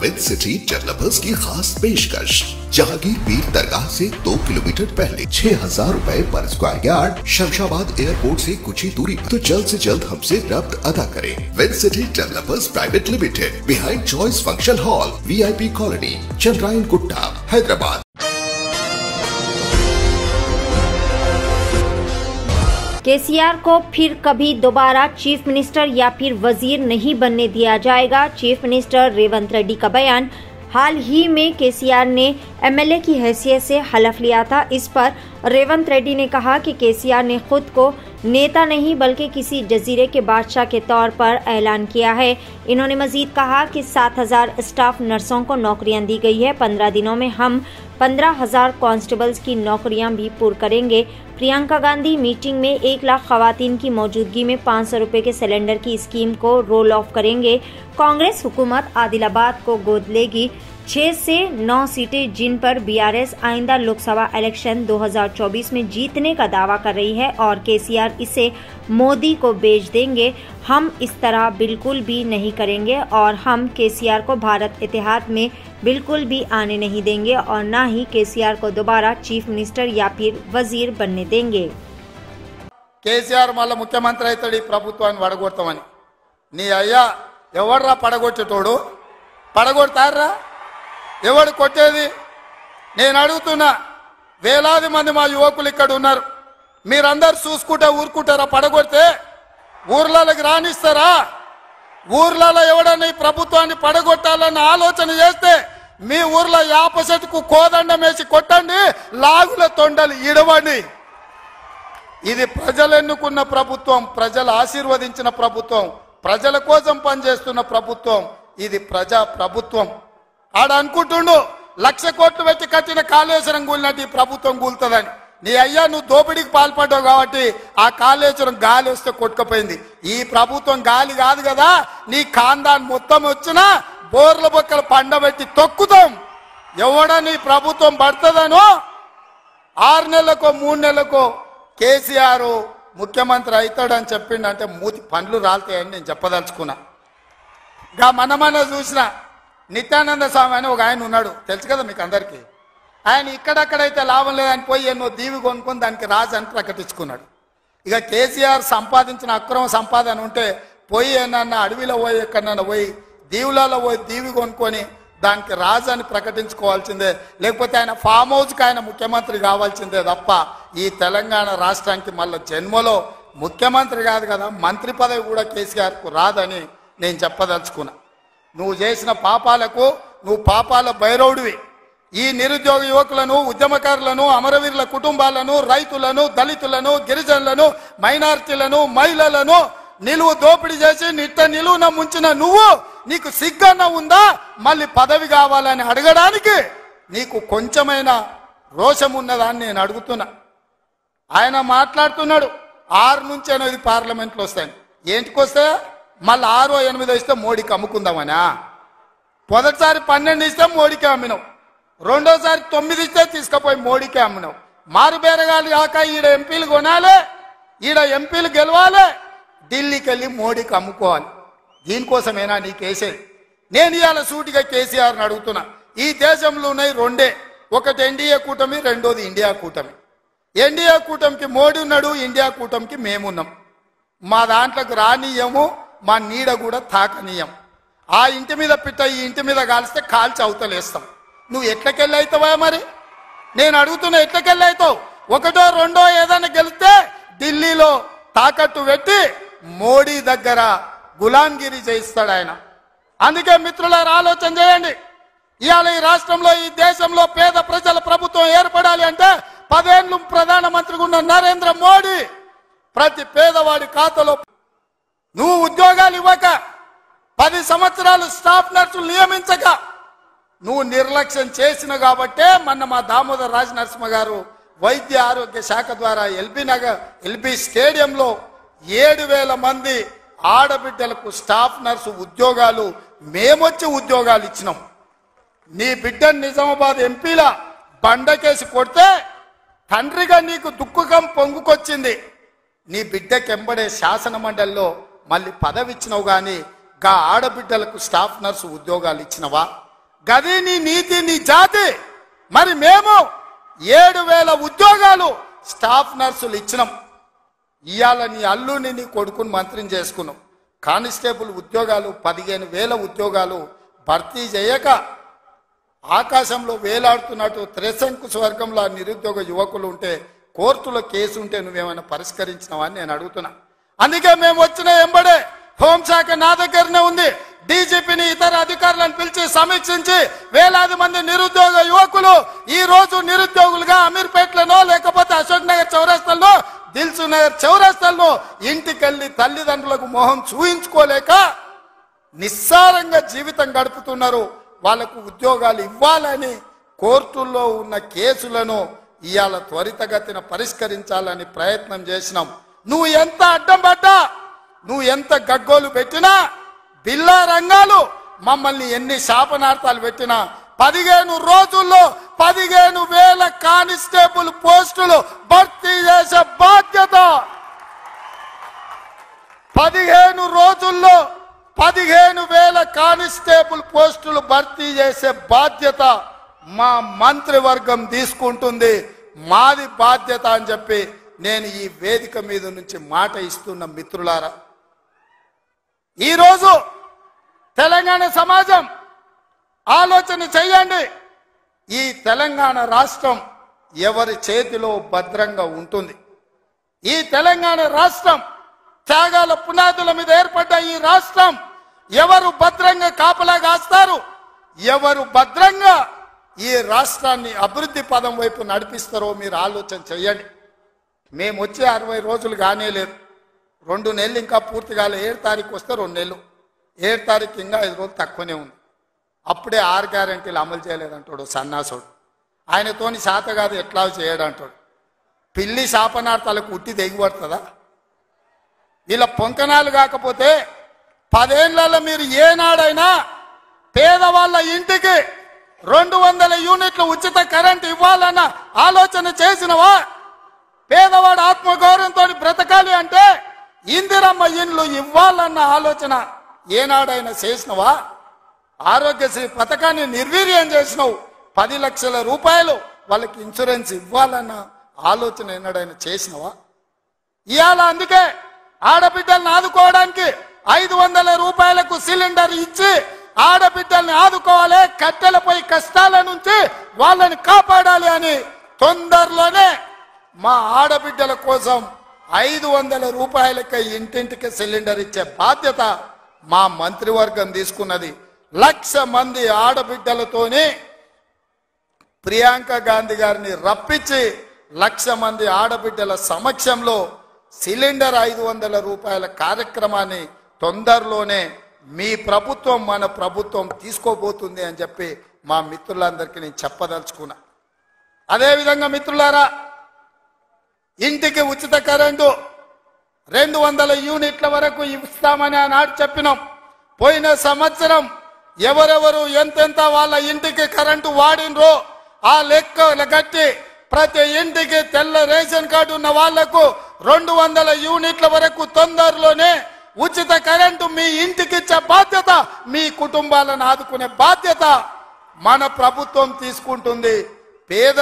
विंसिटी developers की खास पेशकश। जहांगीर पीर दरगाह से 2 किलोमीटर पहले 6,000 रुपए पर स्क्वायर यार्ड, शमशाबाद एयरपोर्ट से कुछ ही दूरी पर। तो जल्द से जल्द हमसे रब्त अदा करें। Vincity developers private limited, behind choice function hall, VIP colony, Chandrayangutta, Hyderabad. KCR को फिर कभी दोबारा चीफ मिनिस्टर या फिर वजीर नहीं बनने दिया जाएगा। चीफ मिनिस्टर रेवंत रेड्डी का बयान। हाल ही में केसीआर ने MLA की हैसियत से हलफ लिया था। इस पर रेवंत रेड्डी ने कहा कि केसीआर ने खुद को नेता नहीं बल्कि किसी जजीरे के बादशाह के तौर पर ऐलान किया है। इन्होंने मजीद कहा कि 7,000 स्टाफ नर्सों को नौकरियां दी गई है। 15 दिनों में हम 15,000 कांस्टेबल्स की नौकरियां भी पूरी करेंगे। प्रियंका गांधी मीटिंग में 1 लाख खवातीन की मौजूदगी में 500 रुपए के सिलेंडर की स्कीम को रोल ऑफ करेंगे। कांग्रेस हुकूमत आदिलाबाद को गोद लेगी। 6 से 9 सीटें जिन पर BRS आइंदा लोकसभा इलेक्शन 2024 में जीतने का दावा कर रही है और केसीआर इसे मोदी को बेच देंगे। हम इस तरह बिल्कुल भी नहीं करेंगे और हम केसीआर को भारत इतिहाद में बिल्कुल भी आने नहीं देंगे और न ही केसीआर को दोबारा चीफ मिनिस्टर या फिर वजीर बनने देंगे। కేసీఆర్ మళ్ళీ ముఖ్యమంత్రి అవుతాడు ఈ ప్రభుత్వాన్ని పడగొడతామని నీ అయ్యా ఎవర్రా పడగొట్టేటోడు పడగొడతారా ఎవడు కొట్టేది నేను అడుగుతున్నా వేలాది మంది మా యువకులు ఇక్కడ ఉన్నారు మీరందరూ చూసుకుంటే ఊరుకుంటారా పడగొడితే ఊర్లలోకి రానిస్తారా ఊర్లలో ఎవడన్నా ఈ ప్రభుత్వాన్ని పడగొట్టాలన్న ఆలోచన చేస్తే మీ ఊర్లో యాప చెట్టుకు కోదండం వేసి కొట్టండి లాగుల తొండలు ఇడవండి ఇది ప్రజలు ఎన్నుకున్న ప్రభుత్వం ప్రజలు ఆశీర్వదించిన ప్రభుత్వం ప్రజల కోసం పనిచేస్తున్న ప్రభుత్వం ఇది ప్రజా ప్రభుత్వం ఆడ అనుకుంటుండు 1,00,000 కోట్లు పెట్టి కట్టిన కాళేశ్వరం కూలినట్టు ఈ ప్రభుత్వం కూలుతుందని నీ అయ్యా నువ్వు దోపిడీకి పాల్పడ్డావు కాబట్టి ఆ కాళేశ్వరం గాలి వస్తే కొట్టుకుపోయింది ఈ ప్రభుత్వం గాలి కాదు కదా నీ ఖాందాన్ మొత్తం వచ్చినా బోర్ల బొక్కలు పండబెట్టి తొక్కుతాం ఎవడని ప్రభుత్వం పడుతుందనో 6 నెలలకో 3 నెలలకో కేసీఆర్ ముఖ్యమంత్రి అవుతాడని చెప్పిండంటే మూతి పండ్లు రాలుతాయని నేను చెప్పదలుచుకున్నా గా మన చూసిన నిత్యానంద స్వామి అని ఒక ఆయన ఉన్నాడు తెలుసు కదా మీకు అందరికీ ఆయన ఇక్కడక్కడైతే లాభం లేదని పోయి ఎన్నో దీవి కొనుక్కొని దానికి రాజు అని ప్రకటించుకున్నాడు ఇక కేసీఆర్ సంపాదించిన అక్రమ సంపాదన ఉంటే పోయి ఏమన్నా అడవిలో పోయి ఎక్కడన్నా పోయి దీవులలో పోయి దీవి కొనుక్కొని దానికి రాజు అని ప్రకటించుకోవాల్సిందే లేకపోతే ఆయన ఫామ్ హౌస్కి ఆయన ముఖ్యమంత్రి కావాల్సిందే తప్ప ఈ తెలంగాణ రాష్ట్రానికి మళ్ళీ జన్మలో ముఖ్యమంత్రి కాదు కదా మంత్రి పదవి కూడా కేసీఆర్కు రాదని నేను చెప్పదలుచుకున్నా నువ్వు చేసిన పాపాలకు నువ్వు పాపాల భైరవుడివి ఈ నిరుద్యోగ యువకులను ఉద్యమకారులను అమరవీరుల కుటుంబాలను రైతులను దళితులను గిరిజనులను మైనారిటీలను మహిళలను నిలువు దోపిడీ చేసి నిలువున ముంచిన నువ్వు నీకు సిగ్గన్న ఉందా మళ్ళీ పదవి కావాలని అడగడానికి నీకు కొంచెమైనా రోషం ఉన్నదాన్ని నేను అడుగుతున్నా ఆయన మాట్లాడుతున్నాడు 6 నుంచి 8 పార్లమెంట్లు వస్తాయి ఏంటికి వస్తే మళ్ళీ 6 8 ఇస్తే మోడీకి అమ్ముకుందామనా మొదటిసారి 12 ఇస్తే మోడీకి అమ్మినావు రెండోసారి 9 ఇస్తే తీసుకుపోయి మోడీకే అమ్మినావు మారు బేరగాలు కాక ఈడ ఎంపీలు కొనాలి ఈడ ఎంపీలు గెలవాలి ఢిల్లీకి వెళ్ళి మోడీకి అమ్ముకోవాలి దీనికోసమేనా నీకేసేది నేను ఇవాళ సూటిగా కేసీఆర్ని అడుగుతున్నా ఈ దేశంలో ఉన్నాయి 2 ఒకటి ఎన్డీఏ కూటమి రెండోది ఇండియా కూటమి ఎన్డీఏ కూటమికి మోడీ ఉన్నాడు ఇండియా కూటమికి మేమున్నాం మా దాంట్లోకి రానీయము మా నీడ కూడా తాకనీయం ఆ ఇంటి మీద పిట్ట ఈ ఇంటి మీద కాలిస్తే కాల్చి అవతలేస్తాం నువ్వు ఎట్లకెళ్ళి అవుతావా మరి నేను అడుగుతున్నా ఎట్లకెళ్ళి అవుతావు ఒకటో రెండో ఏదైనా గెలిస్తే ఢిల్లీలో తాకట్టు పెట్టి మోడీ దగ్గర గులాంగిరి చేయిస్తాడు ఆయన అందుకే మిత్రులారా ఆలోచన చేయండి ఇవాళ ఈ రాష్ట్రంలో ఈ దేశంలో పేద ప్రజల ప్రభుత్వం ఏర్పడాలి అంటే 10 ఏళ్ళు ప్రధానమంత్రిగా ఉన్న నరేంద్ర మోడీ ప్రతి పేదవాడి ఖాతాలో నువ్వు ఉద్యోగాలు ఇవ్వక 10 సంవత్సరాలు స్టాఫ్ నర్సులు నియమించక నువ్వు నిర్లక్ష్యం చేసిన కాబట్టే మొన్న మా దామోదర్ రాజ నరసింహ గారు వైద్య ఆరోగ్య శాఖ ద్వారా ఎల్బీ స్టేడియంలో 7,000 మంది ఆడబిడ్డలకు స్టాఫ్ నర్సు ఉద్యోగాలు మేమొచ్చి ఉద్యోగాలు ఇచ్చినాం నీ బిడ్డను నిజామాబాద్ ఎంపీల బండకేసి కొడితే తండ్రిగా నీకు దుఃఖం పొంగుకొచ్చింది నీ బిడ్డకెంబడే శాసన మండలిలో మళ్ళీ పదవి ఇచ్చినావు కానీ గా ఆడబిడ్డలకు స్టాఫ్ నర్సు ఉద్యోగాలు ఇచ్చినవా గది నీ నీతి నీ జాతి. మరి మేము 7,000 ఉద్యోగాలు స్టాఫ్ నర్సులు ఇచ్చినాం. ఇవాళ నీ అల్లుని నీ కొడుకుని మంత్రిని చేసుకున్నాం. కానిస్టేబుల్ ఉద్యోగాలు 15,000 ఉద్యోగాలు భర్తీ చేయక ఆకాశంలో వేలాడుతున్నట్టు త్రిశంకు స్వర్గంలో నిరుద్యోగ యువకులు ఉంటే కోర్టులో కేసు ఉంటే నువ్వేమైనా పరిష్కరించినావా అని నేను అడుగుతున్నా. అందుకే మేము వచ్చిన ఎంబడే హోంశాఖ నా దగ్గరనే ఉంది. డీజీపీని ఇతర అధికారులను పిలిచి సమీక్షించి వేలాది మంది నిరుద్యోగ యువకులు ఈ రోజు నిరుద్యోగులుగా అమీర్పేటలోనో లేకపోతే అశోక్ నగర్ చౌరస్తాల్లో దిల్సు నగర్ చౌరస్తాల్లో ఇంటికెళ్ళి తల్లిదండ్రులకు మొహం చూయించుకోలేక నిస్సారంగా జీవితం గడుపుతున్నారు. వాళ్లకు ఉద్యోగాలు ఇవ్వాలని కోర్టుల్లో ఉన్న కేసులను ఇవాళ త్వరితగతిన పరిష్కరించాలని ప్రయత్నం చేసినాం. నువ్వు ఎంత అడ్డం పడ్డా, నువ్వు ఎంత గగ్గోలు పెట్టినా, బిల్లా రంగాలు మమ్మల్ని ఎన్ని శాపనార్థాలు పెట్టినా 15 రోజుల్లో 15,000 కానిస్టేబుల్ పోస్టులు భర్తీ చేసే బాధ్యత, 15 రోజుల్లో 15,000 కానిస్టేబుల్ పోస్టులు భర్తీ చేసే బాధ్యత మా మంత్రివర్గం తీసుకుంటుంది. మాది బాధ్యత అని చెప్పి నేను ఈ వేదిక మీద నుంచి మాట ఇస్తున్న మిత్రులారా, ఈరోజు తెలంగాణ సమాజం ఆలోచన చెయ్యండి. ఈ తెలంగాణ రాష్ట్రం ఎవరి చేతిలో భద్రంగా ఉంటుంది? ఈ తెలంగాణ రాష్ట్రం త్యాగాల పునాదుల మీద ఏర్పడ్డ ఈ రాష్ట్రం ఎవరు భద్రంగా కాపలా కాస్తారు? ఎవరు భద్రంగా ఈ రాష్ట్రాన్ని అభివృద్ధి పదం వైపు నడిపిస్తారో మీరు ఆలోచన చెయ్యండి. మేము వచ్చే 60 రోజులు కానే లేదు, 2 నెలలు ఇంకా పూర్తి కాలే. 7 తారీఖు వస్తే 2 నెలలు, 7 తారీఖు ఇంకా 5 రోజులు తక్కువనే ఉంది. అప్పుడే 6 గ్యారెంటీలు అమలు చేయలేదంటాడు సన్నాసుడు. ఆయనతోని శాత కాదు ఎట్లా చేయడంటాడు. పిల్లి శాపనార్థాలకు ఉట్టి దిగిపడుతుందా? వీళ్ళ పొంకనాలు కాకపోతే 10 ఏళ్లలో మీరు ఏనాడైనా పేదవాళ్ళ ఇంటికి 200 యూనిట్లు ఉచిత కరెంట్ ఇవ్వాలన్న ఆలోచన చేసినవా? పేదవాడు ఆత్మగౌరవంతో బ్రతకాలి అంటే ఇందిరమ్మ ఇండ్లు ఇవ్వాలన్న ఆలోచన ఏనాడైనా చేసినవా? ఆరోగ్యశ్రీ పథకాన్ని నిర్వీర్యం చేసినావు. 10 లక్షల రూపాయలు వాళ్ళకి ఇన్సూరెన్స్ ఇవ్వాలన్న ఆలోచన ఏనాడైనా చేసినవా? ఇవాళ అందుకే ఆడబిడ్డల్ని ఆదుకోవడానికి 500 రూపాయలకు సిలిండర్ ఇచ్చి ఆడబిడ్డల్ని ఆదుకోవాలి, కట్టెలపై కష్టాల నుంచి వాళ్ళని కాపాడాలి అని తొందరలోనే మా ఆడబిడ్డల కోసం 500 రూపాయలకి ఇంటింటికి సిలిండర్ ఇచ్చే బాధ్యత మా మంత్రివర్గం తీసుకున్నది. 1,00,000 మంది ఆడబిడ్డలతోని ప్రియాంక గాంధీ గారిని రప్పించి 1,00,000 మంది ఆడబిడ్డల సమక్షంలో సిలిండర్ 500 రూపాయల కార్యక్రమాన్ని తొందరలోనే మీ ప్రభుత్వం మన ప్రభుత్వం తీసుకోబోతుంది అని చెప్పి మా మిత్రులందరికీ నేను చెప్పదలుచుకున్నా. అదేవిధంగా మిత్రులారా, ఇంటికి ఉచిత కరెంటు 200 యూనిట్ల వరకు ఇస్తామని ఆనాడు చెప్పినాం. పోయిన సంవత్సరం ఎవరెవరు ఎంతెంత వాళ్ళ ఇంటికి కరెంటు వాడినరో ఆ లెక్క కట్టి ప్రతి ఇంటికి తెల్ల రేషన్ కార్డు ఉన్న వాళ్లకు 200 యూనిట్ల వరకు తొందరలోనే ఉచిత కరెంటు మీ ఇంటికి ఇచ్చే బాధ్యత, మీ కుటుంబాలను ఆదుకునే బాధ్యత మన ప్రభుత్వం తీసుకుంటుంది. పేద